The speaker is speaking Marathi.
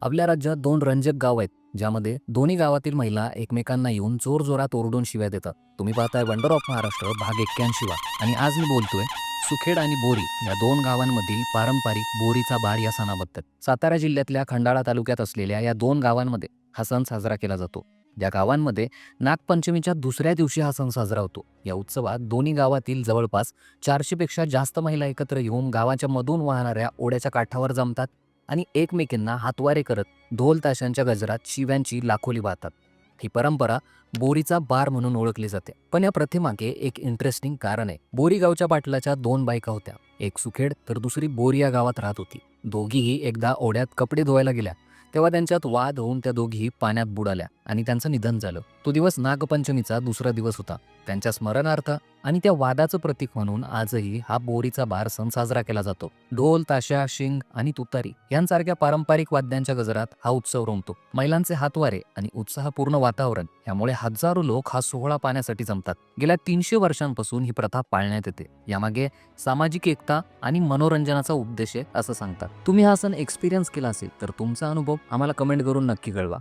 आपल्या राज्यात दोन रंजक गाव आहेत, ज्यामध्ये दोन्ही गावातील महिला एकमेकांना येऊन जोरजोरात ओरडून शिव्या देतात. तुम्ही पाहताय वंडर ऑफ महाराष्ट्र भाग 81 वा. आणि आज मी बोलतोय सुखेड आणि बोरी या दोन गावांमधील पारंपरिक बोरीचा बार या सणाबद्दल. सातारा जिल्ह्यातल्या खंडाळा तालुक्यात असलेल्या या दोन गावांमध्ये हा सण साजरा केला जातो. या गावांमध्ये नागपंचमीच्या दुसऱ्या दिवशी हा सण साजरा होतो. या उत्सवात दोन्ही गावातील जवळपास 400 पेक्षा जास्त महिला एकत्र येऊन गावाच्या मधून वाहणाऱ्या ओढ्याच्या काठावर जमतात आणि एकमेकींना हातवारे करत ढोल ताशांच्या गजरात शिव्यांची लाखोली वाहतात. ही परंपरा बोरीचा बार म्हणून ओळखली जाते. पण या प्रथेमागे एक इंटरेस्टिंग कारण आहे. बोरी गावच्या पाटलाच्या दोन बायका होत्या. एक सुखेड तर दुसरी बोरी या गावात राहत होती. दोघीही एकदा ओढ्यात कपडे धुवायला गेल्या तेव्हा त्यांच्यात वाद होऊन त्या दोघी पाण्यात बुडाल्या आणि त्यांचं निधन झालं. तो दिवस नागपंचमीचा दुसरा दिवस होता. त्यांच्या स्मरणार्थ आणि त्या वादाचं प्रतीक म्हणून आजही हा बोरीचा बार सण साजरा केला जातो. ढोल ताशा शिंग आणि तुतारी यांसारख्या पारंपरिक वाद्यांच्या गजरात हा उत्सव रंगतो. महिलांचे हातवारे आणि उत्साहपूर्ण वातावरण यामुळे हजारो लोक हा सोहळा पाहण्यासाठी जमतात. गेल्या 300 वर्षांपासून ही प्रथा पाळण्यात येते. यामागे सामाजिक एकता आणि मनोरंजनाचा उद्देश आहे असं सांगतात. तुम्ही हा सण एक्सपिरियन्स केला असेल तर तुमचा अनुभव आम्हाला कमेंट करून नक्की कळवा.